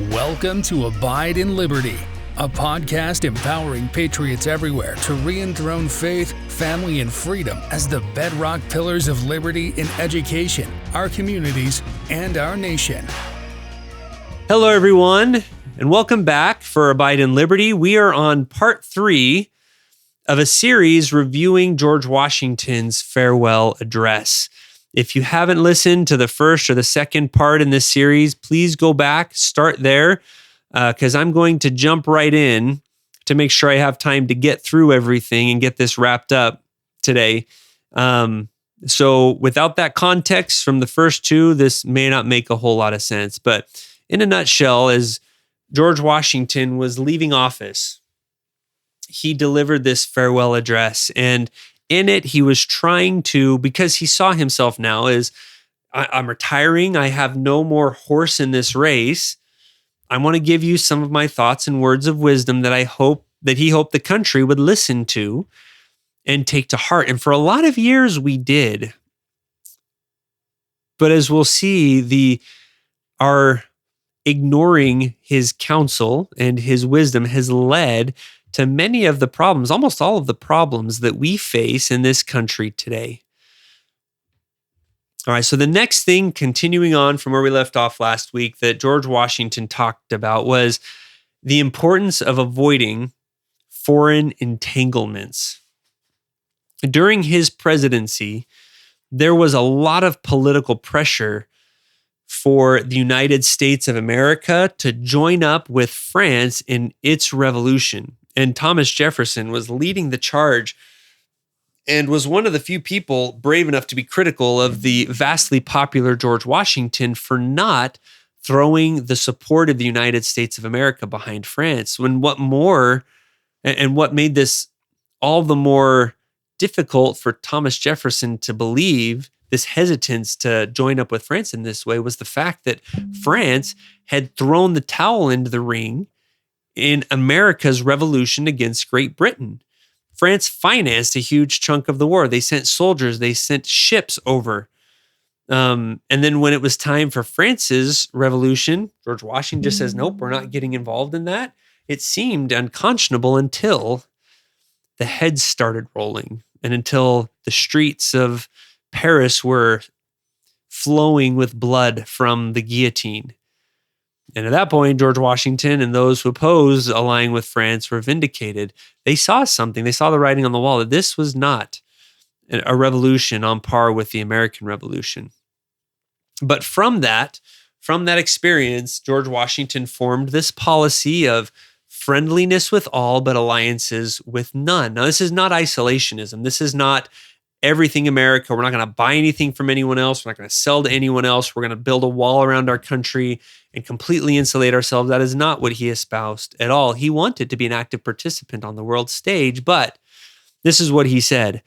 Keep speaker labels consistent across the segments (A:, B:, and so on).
A: Welcome to Abide in Liberty, a podcast empowering patriots everywhere to re-enthrone faith, family, and freedom as the bedrock pillars of liberty in education, our communities, and our nation.
B: Hello, everyone, and welcome back for Abide in Liberty. We are on part 3 of a series reviewing George Washington's farewell address. If you haven't listened to the first or the second part in this series, please go back, start there, because I'm going to jump right in to make sure I have time to get through everything and get this wrapped up today. So without that context from the first two, this may not make a whole lot of sense. But in a nutshell, as George Washington was leaving office, he delivered this farewell address, and in it, he was trying to, because he saw himself now as, I'm retiring, I have no more horse in this race. I want to give you some of my thoughts and words of wisdom that he hoped the country would listen to and take to heart. And for a lot of years, we did. But as we'll see, our ignoring his counsel and his wisdom has led to many of the problems, almost all of the problems that we face in this country today. All right, so the next thing, continuing on from where we left off last week, that George Washington talked about was the importance of avoiding foreign entanglements. During his presidency, there was a lot of political pressure for the United States of America to join up with France in its revolution. And Thomas Jefferson was leading the charge and was one of the few people brave enough to be critical of the vastly popular George Washington for not throwing the support of the United States of America behind France. What made this all the more difficult for Thomas Jefferson to believe, this hesitance to join up with France in this way, was the fact that France had thrown the towel into the ring in America's revolution against Great Britain. France financed a huge chunk of the war. They sent soldiers, they sent ships over. And then when it was time for France's revolution, George Washington just says, nope, we're not getting involved in that. It seemed unconscionable until the heads started rolling and until the streets of Paris were flowing with blood from the guillotine. And at that point, George Washington and those who opposed allying with France were vindicated. They saw something. They saw the writing on the wall that this was not a revolution on par with the American Revolution. But from that experience, George Washington formed this policy of friendliness with all, but alliances with none. Now, this is not isolationism. This is not everything America. We're not going to buy anything from anyone else. We're not going to sell to anyone else. We're going to build a wall around our country and completely insulate ourselves. That is not what he espoused at all. He wanted to be an active participant on the world stage, but this is what he said.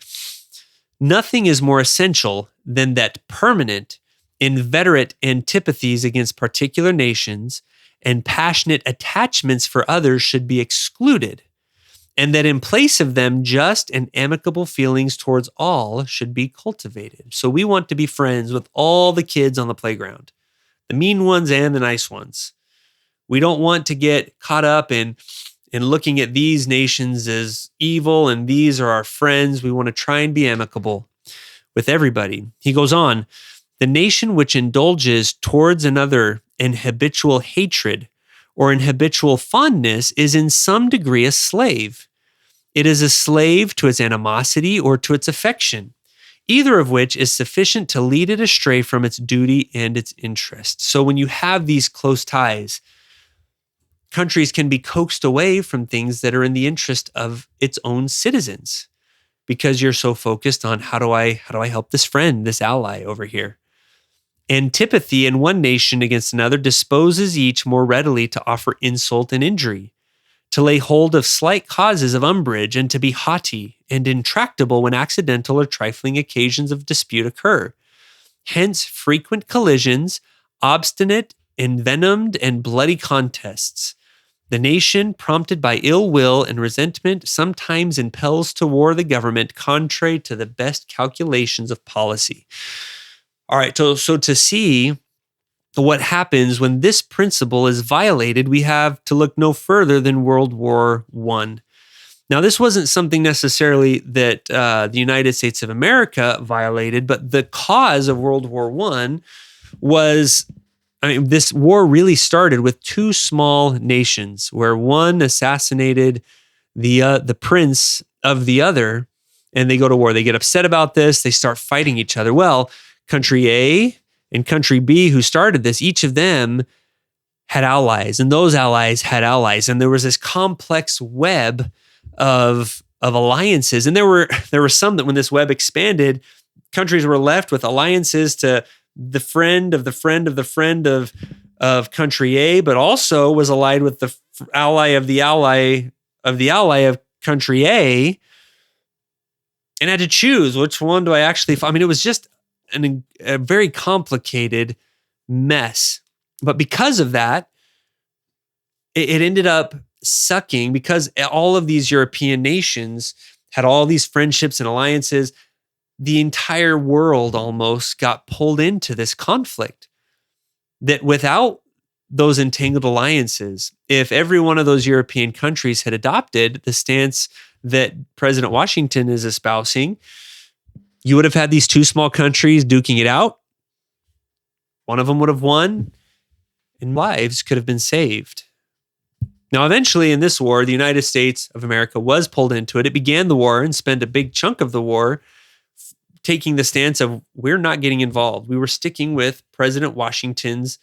B: Nothing is more essential than that permanent, inveterate antipathies against particular nations and passionate attachments for others should be excluded, and that in place of them, just and amicable feelings towards all should be cultivated. So we want to be friends with all the kids on the playground, the mean ones and the nice ones. We don't want to get caught up in looking at these nations as evil and these are our friends. We want to try and be amicable with everybody. He goes on, the nation which indulges towards another in habitual hatred or in habitual fondness is in some degree a slave. It is a slave to its animosity or to its affection, either of which is sufficient to lead it astray from its duty and its interest. So when you have these close ties, countries can be coaxed away from things that are in the interest of its own citizens because you're so focused on how do I help this friend, this ally over here. Antipathy in one nation against another disposes each more readily to offer insult and injury, to lay hold of slight causes of umbrage, and to be haughty and intractable when accidental or trifling occasions of dispute occur. Hence, frequent collisions, obstinate, envenomed, and bloody contests. The nation, prompted by ill will and resentment, sometimes impels to war the government contrary to the best calculations of policy. All right, so to see what happens when this principle is violated, we have to look no further than World War I. Now, this wasn't something necessarily that the United States of America violated, but the cause of World War I was, this war really started with two small nations where one assassinated the prince of the other, and they go to war. They get upset about this. They start fighting each other. Well, country A and country B, who started this, each of them had allies, and those allies had allies, and there was this complex web of alliances. And there were some that, when this web expanded, countries were left with alliances to the friend of the friend of the friend of country A, but also was allied with the ally of the ally of the ally of country A, and had to choose which one do I actually. It was just a very complicated mess. But because of that, it ended up sucking, because all of these European nations had all these friendships and alliances. The entire world almost got pulled into this conflict that, without those entangled alliances, if every one of those European countries had adopted the stance that President Washington is espousing, you would have had these two small countries duking it out. One of them would have won, and lives could have been saved. Now, eventually in this war, the United States of America was pulled into it. It began the war and spent a big chunk of the war taking the stance of, we're not getting involved. We were sticking with President Washington's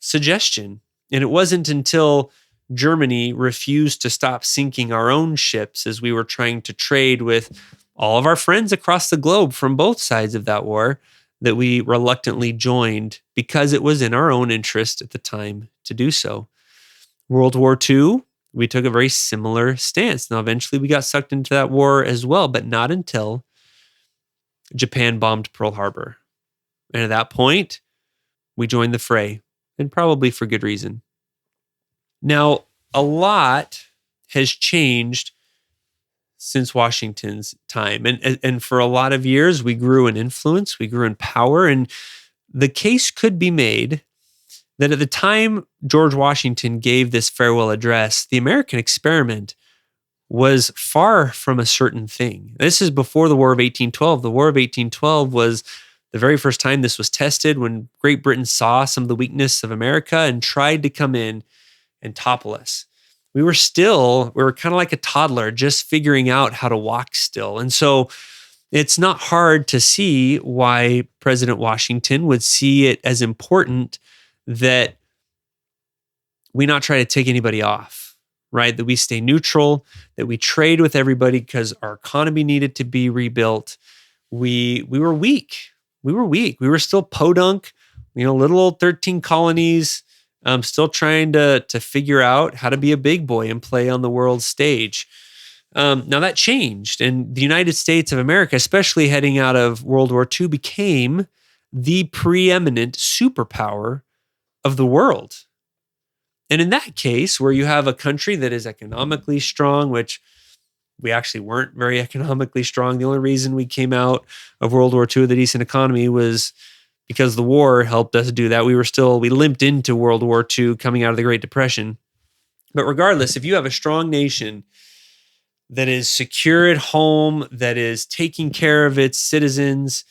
B: suggestion. And it wasn't until Germany refused to stop sinking our own ships as we were trying to trade with all of our friends across the globe from both sides of that war that we reluctantly joined, because it was in our own interest at the time to do so. World War II, we took a very similar stance. Now, eventually we got sucked into that war as well, but not until Japan bombed Pearl Harbor. And at that point, we joined the fray, and probably for good reason. Now, a lot has changed since Washington's time. And for a lot of years, we grew in influence, we grew in power, and the case could be made that at the time George Washington gave this farewell address, the American experiment was far from a certain thing. This is before the War of 1812. The War of 1812 was the very first time this was tested, when Great Britain saw some of the weakness of America and tried to come in and topple us. We were kind of like a toddler, just figuring out how to walk still. And so it's not hard to see why President Washington would see it as important that we not try to take anybody off, right? That we stay neutral, that we trade with everybody because our economy needed to be rebuilt. We were weak. We were still podunk, little old 13 colonies, still trying to figure out how to be a big boy and play on the world stage. Now that changed, and the United States of America, especially heading out of World War II, became the preeminent superpower of the world. And in that case, where you have a country that is economically strong, which we actually weren't very economically strong. The only reason we came out of World War II with a decent economy was because the war helped us do that. We limped into World War II coming out of the Great Depression. But regardless, if you have a strong nation that is secure at home, that is taking care of its citizens,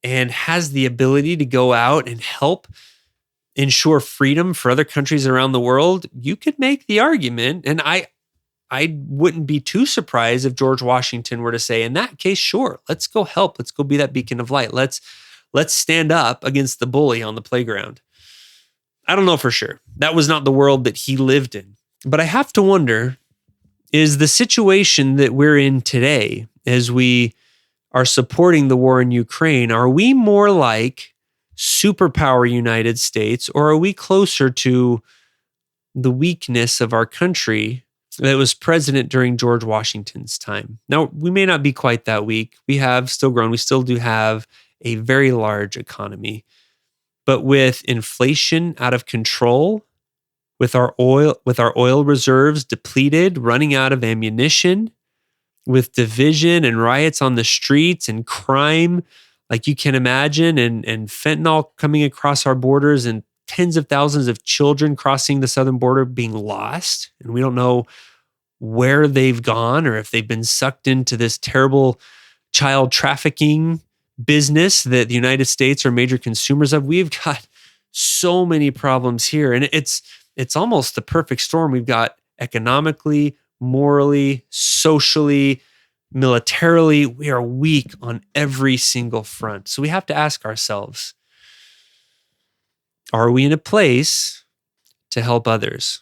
B: and has the ability to go out and help ensure freedom for other countries around the world, you could make the argument, and I wouldn't be too surprised if George Washington were to say, in that case, sure, let's go help. Let's go be that beacon of light. Let's stand up against the bully on the playground. I don't know for sure. That was not the world that he lived in. But I have to wonder, is the situation that we're in today, as we are supporting the war in Ukraine, are we more like superpower United States, or are we closer to the weakness of our country that was president during George Washington's time? Now, we may not be quite that weak. We have still grown. We still do have a very large economy. But with inflation out of control, with our oil reserves depleted, running out of ammunition, with division and riots on the streets and crime like you can imagine, and fentanyl coming across our borders, and tens of thousands of children crossing the southern border being lost. And we don't know where they've gone or if they've been sucked into this terrible child trafficking business that the United States are major consumers of. We've got so many problems here. And it's almost the perfect storm. We've got economically, morally, socially, militarily, we are weak on every single front. So we have to ask ourselves, are we in a place to help others?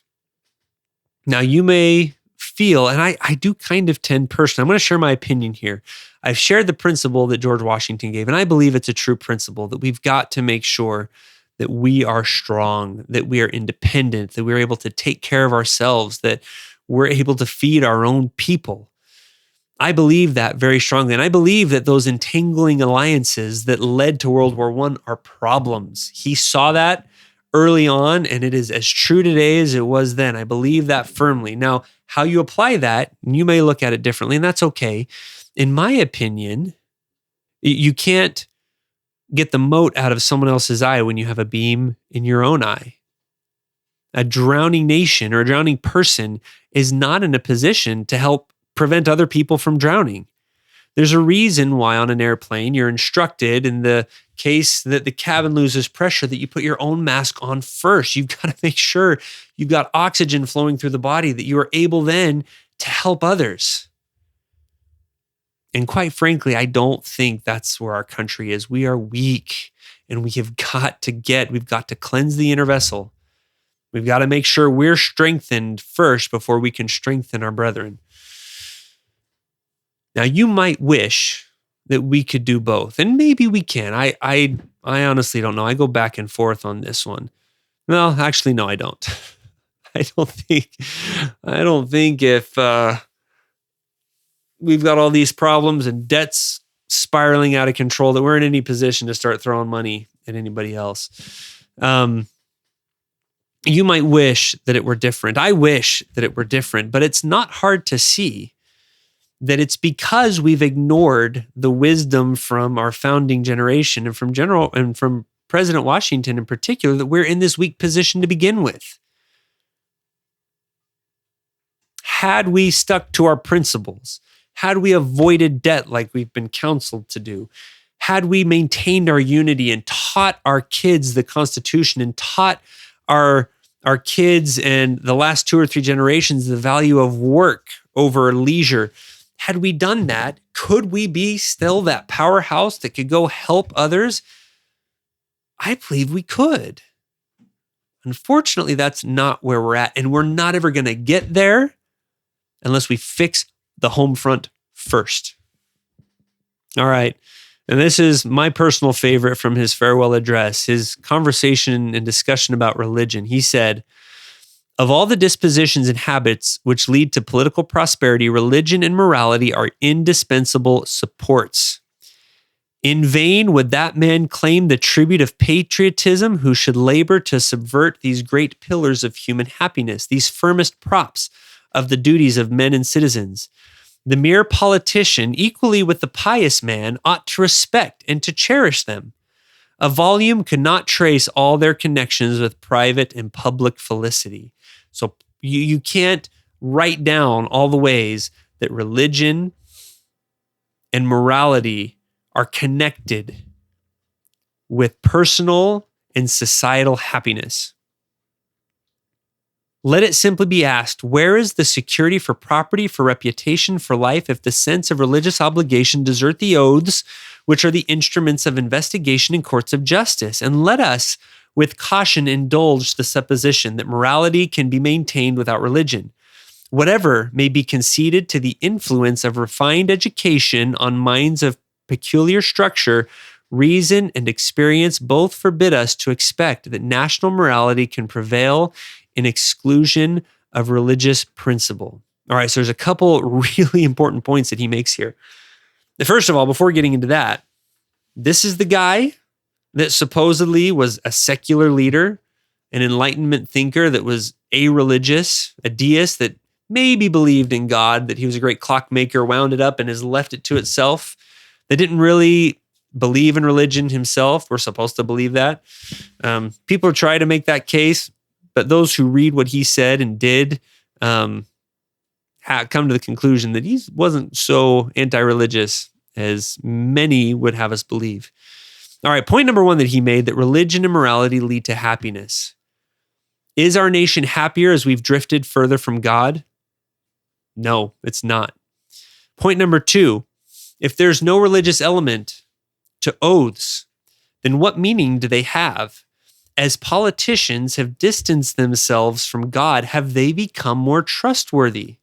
B: Now, you may feel, and I do kind of tend personally, I'm going to share my opinion here. I've shared the principle that George Washington gave, and I believe it's a true principle that we've got to make sure that we are strong, that we are independent, that we're able to take care of ourselves, that we're able to feed our own people. I believe that very strongly. And I believe that those entangling alliances that led to World War I are problems. He saw that early on, and it is as true today as it was then. I believe that firmly. Now, how you apply that, you may look at it differently, and that's okay. In my opinion, you can't get the mote out of someone else's eye when you have a beam in your own eye. A drowning nation or a drowning person is not in a position to help prevent other people from drowning. There's a reason why on an airplane you're instructed, in the case that the cabin loses pressure, that you put your own mask on first. You've got to make sure you've got oxygen flowing through the body, that you are able then to help others. And quite frankly, I don't think that's where our country is. We are weak, and we've got to cleanse the inner vessel. We've got to make sure we're strengthened first before we can strengthen our brethren. Now, you might wish that we could do both, and maybe we can. I honestly don't know. I go back and forth on this one. Well, actually, no, I don't. I don't think if we've got all these problems and debts spiraling out of control that we're in any position to start throwing money at anybody else. You might wish that it were different. I wish that it were different, but it's not hard to see that it's because we've ignored the wisdom from our founding generation and from President Washington in particular, that we're in this weak position to begin with. Had we stuck to our principles, had we avoided debt like we've been counseled to do, had we maintained our unity and taught our kids the Constitution and taught our kids and the last 2 or 3 generations the value of work over leisure, had we done that, could we be still that powerhouse that could go help others? I believe we could. Unfortunately, that's not where we're at, and we're not ever going to get there unless we fix the home front first. All right. And this is my personal favorite from his farewell address, his conversation and discussion about religion. He said, "Of all the dispositions and habits which lead to political prosperity, religion and morality are indispensable supports. In vain would that man claim the tribute of patriotism who should labor to subvert these great pillars of human happiness, these firmest props of the duties of men and citizens. The mere politician, equally with the pious man, ought to respect and to cherish them. A volume could not trace all their connections with private and public felicity." So you can't write down all the ways that religion and morality are connected with personal and societal happiness. Let it simply be asked, where is the security for property, for reputation, for life, if the sense of religious obligation desert the oaths, which are the instruments of investigation in courts of justice? And let us, with caution, indulge the supposition that morality can be maintained without religion. Whatever may be conceded to the influence of refined education on minds of peculiar structure, reason and experience both forbid us to expect that national morality can prevail in exclusion of religious principle. All right, so there's a couple really important points that he makes here. First of all, before getting into that, this is the guy that supposedly was a secular leader, an Enlightenment thinker that was a-religious, a deist that maybe believed in God, that he was a great clockmaker, wound it up and has left it to itself, that didn't really believe in religion himself. We're supposed to believe that. People try to make that case, but those who read what he said and did come to the conclusion that he wasn't so anti-religious as many would have us believe. All right, point number one that he made, that religion and morality lead to happiness. Is our nation happier as we've drifted further from God? No, it's not. Point number two, if there's no religious element to oaths, then what meaning do they have? As politicians have distanced themselves from God, have they become more trustworthy?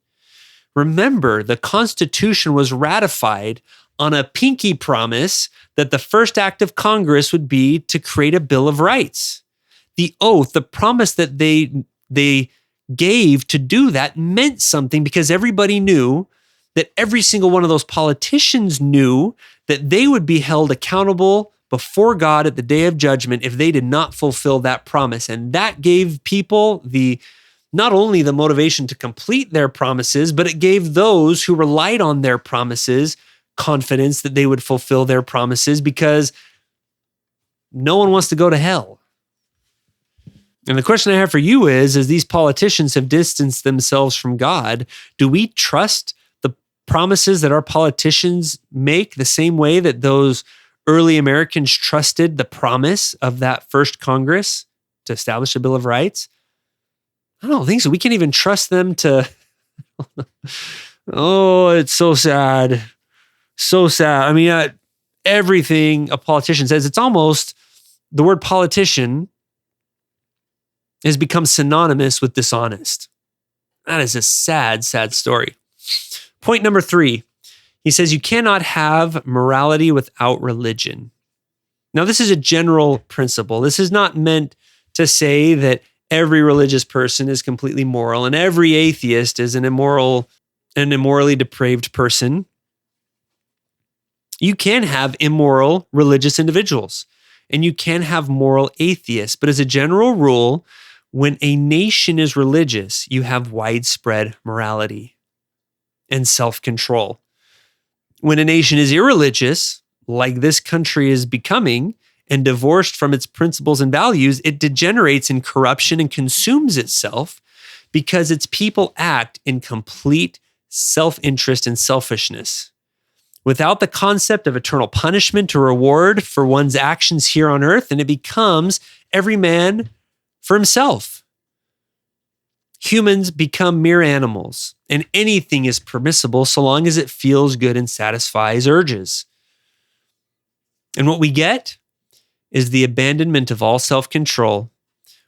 B: Remember, the Constitution was ratified on a pinky promise that the first act of Congress would be to create a Bill of Rights. The oath, the promise that they gave to do that meant something, because everybody knew that every single one of those politicians knew that they would be held accountable before God at the day of judgment if they did not fulfill that promise. And that gave people not only the motivation to complete their promises, but it gave those who relied on their promises confidence that they would fulfill their promises, because no one wants to go to hell. And the question I have for you is, as these politicians have distanced themselves from God, do we trust the promises that our politicians make the same way that those early Americans trusted the promise of that first Congress to establish a Bill of Rights? I don't think so. We can't even trust them to... Oh, it's so sad. So sad. I mean, everything a politician says, it's almost, the word politician has become synonymous with dishonest. That is a sad, sad story. Point number three, he says you cannot have morality without religion. Now, this is a general principle. This is not meant to say that every religious person is completely moral and every atheist is an immorally depraved person. You can have immoral religious individuals, and you can have moral atheists. But as a general rule, when a nation is religious, you have widespread morality and self-control. When a nation is irreligious, like this country is becoming, and divorced from its principles and values, it degenerates in corruption and consumes itself because its people act in complete self-interest and selfishness. Without the concept of eternal punishment or reward for one's actions here on earth, and it becomes every man for himself. Humans become mere animals, and anything is permissible so long as it feels good and satisfies urges. And what we get is the abandonment of all self-control,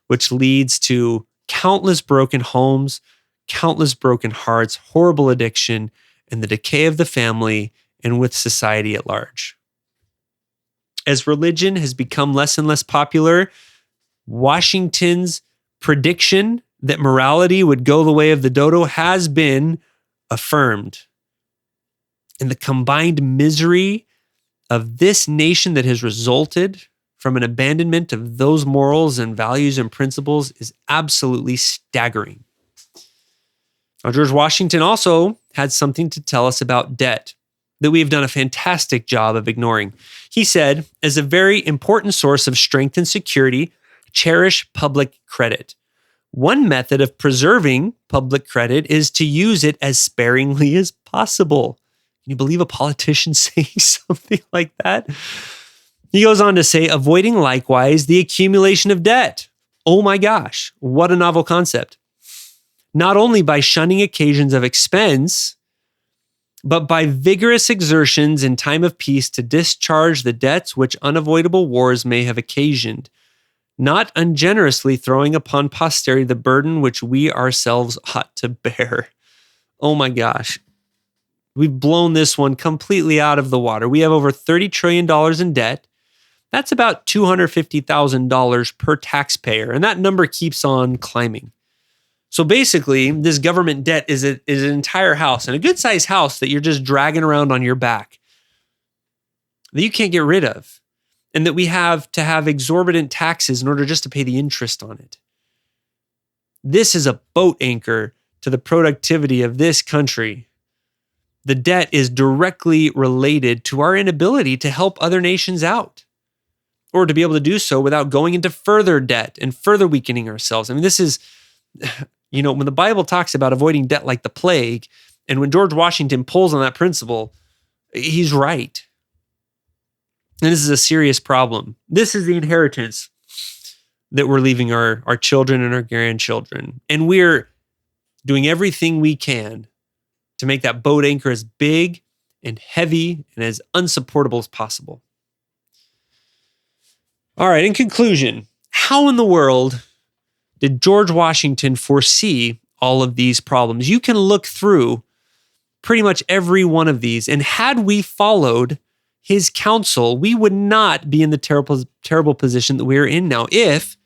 B: which leads to countless broken homes, countless broken hearts, horrible addiction, and the decay of the family and with society at large. As religion has become less and less popular, Washington's prediction that morality would go the way of the dodo has been affirmed. And the combined misery of this nation that has resulted from an abandonment of those morals and values and principles is absolutely staggering. Now, George Washington also had something to tell us about debt that we have done a fantastic job of ignoring. He said, as a very important source of strength and security, cherish public credit. One method of preserving public credit is to use it as sparingly as possible. Can you believe a politician saying something like that? He goes on to say, avoiding likewise the accumulation of debt. Oh my gosh, what a novel concept. Not only by shunning occasions of expense, but by vigorous exertions in time of peace to discharge the debts which unavoidable wars may have occasioned, not ungenerously throwing upon posterity the burden which we ourselves ought to bear. Oh my gosh. We've blown this one completely out of the water. We have over $30 trillion in debt. That's about $250,000 per taxpayer, and that number keeps on climbing. So basically, this government debt is an entire house, and a good-sized house that you're just dragging around on your back that you can't get rid of, and that we have to have exorbitant taxes in order just to pay the interest on it. This is a boat anchor to the productivity of this country. The debt is directly related to our inability to help other nations out, or to be able to do so without going into further debt and further weakening ourselves. I mean, this is, when the Bible talks about avoiding debt like the plague, and when George Washington pulls on that principle, he's right. And this is a serious problem. This is the inheritance that we're leaving our children and our grandchildren. And we're doing everything we can to make that boat anchor as big and heavy and as unsupportable as possible. All right, in conclusion, how in the world did George Washington foresee all of these problems? You can look through pretty much every one of these, and had we followed his counsel, we would not be in the terrible position that we're in now if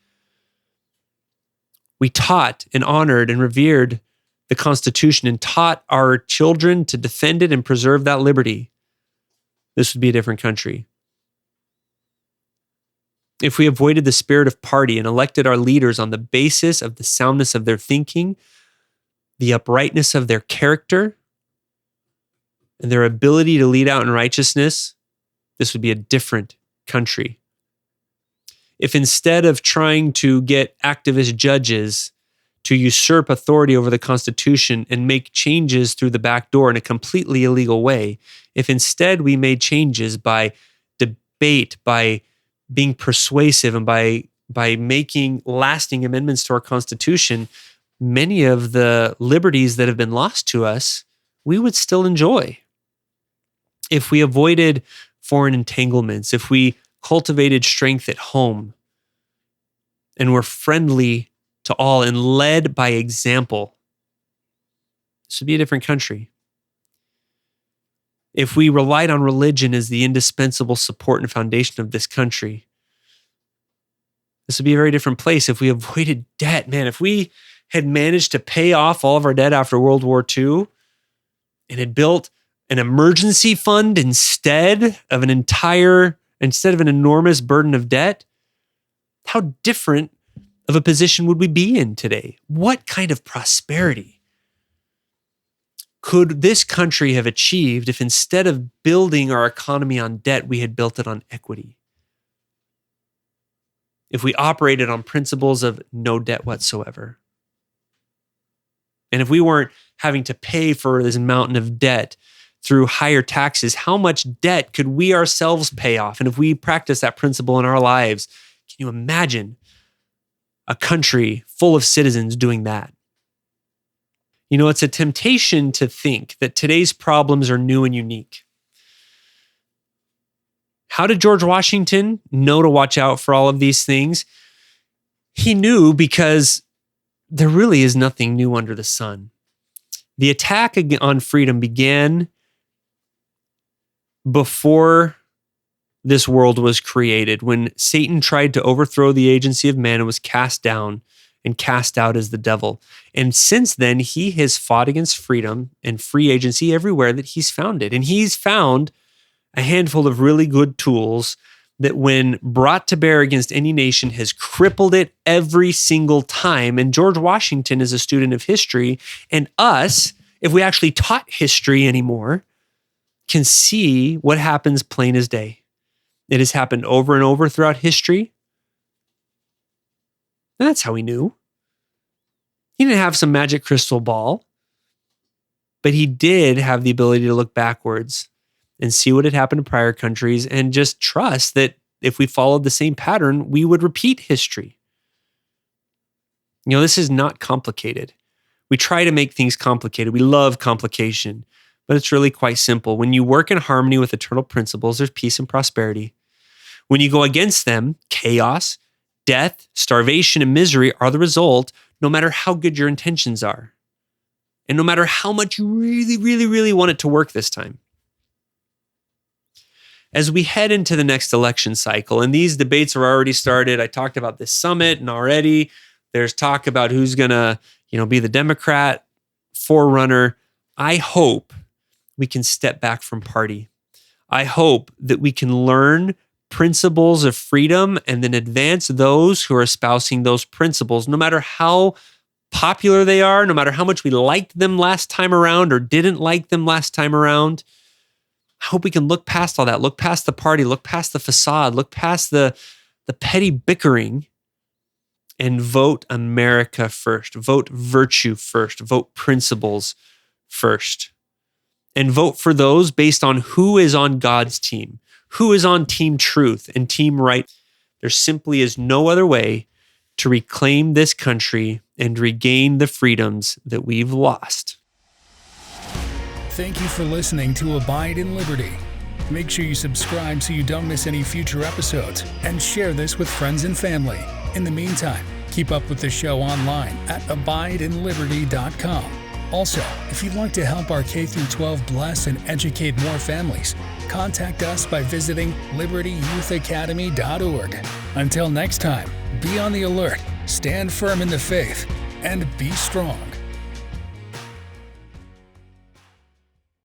B: we taught and honored and revered the Constitution and taught our children to defend it and preserve that liberty. This would be a different country. If we avoided the spirit of party and elected our leaders on the basis of the soundness of their thinking, the uprightness of their character, and their ability to lead out in righteousness, this would be a different country. If instead of trying to get activist judges to usurp authority over the Constitution and make changes through the back door in a completely illegal way, if instead we made changes by debate, by being persuasive, and by making lasting amendments to our Constitution, many of the liberties that have been lost to us, we would still enjoy. If we avoided foreign entanglements, if we cultivated strength at home, and were friendly to all and led by example, this would be a different country. If we relied on religion as the indispensable support and foundation of this country, this would be a very different place. If we avoided debt, man, if we had managed to pay off all of our debt after World War II and had built an emergency fund instead of an enormous burden of debt, how different of a position would we be in today? What kind of prosperity could this country have achieved if instead of building our economy on debt, we had built it on equity? If we operated on principles of no debt whatsoever? And if we weren't having to pay for this mountain of debt through higher taxes, how much debt could we ourselves pay off? And if we practice that principle in our lives, can you imagine a country full of citizens doing that? It's a temptation to think that today's problems are new and unique. How did George Washington know to watch out for all of these things? He knew because there really is nothing new under the sun. The attack on freedom began before this world was created, when Satan tried to overthrow the agency of man and was cast down and cast out as the devil. And since then, he has fought against freedom and free agency everywhere that he's found it. And he's found a handful of really good tools that, when brought to bear against any nation, has crippled it every single time. And George Washington is a student of history, and us, if we actually taught history anymore, can see what happens plain as day. It has happened over and over throughout history. And that's how he knew. He didn't have some magic crystal ball, but he did have the ability to look backwards and see what had happened to prior countries and just trust that if we followed the same pattern, we would repeat history. This is not complicated. We try to make things complicated. We love complication, but it's really quite simple. When you work in harmony with eternal principles, there's peace and prosperity. When you go against them, chaos, death, starvation, and misery are the result, no matter how good your intentions are. And no matter how much you really, really, really want it to work this time. As we head into the next election cycle, and these debates are already started, I talked about this summit, and already there's talk about who's going to, be the Democrat forerunner. I hope we can step back from party. I hope that we can learn principles of freedom and then advance those who are espousing those principles, no matter how popular they are, no matter how much we liked them last time around or didn't like them last time around. I hope we can look past all that, look past the party, look past the facade, look past the petty bickering and vote America first, vote virtue first, vote principles first, and vote for those based on who is on God's team, who is on team truth and team right. There simply is no other way to reclaim this country and regain the freedoms that we've lost.
A: Thank you for listening to Abide in Liberty. Make sure you subscribe so you don't miss any future episodes, and share this with friends and family. In the meantime, keep up with the show online at abideinliberty.com. Also, if you'd like to help our K-12 bless and educate more families, contact us by visiting libertyyouthacademy.org. Until next time, be on the alert, stand firm in the faith, and be strong.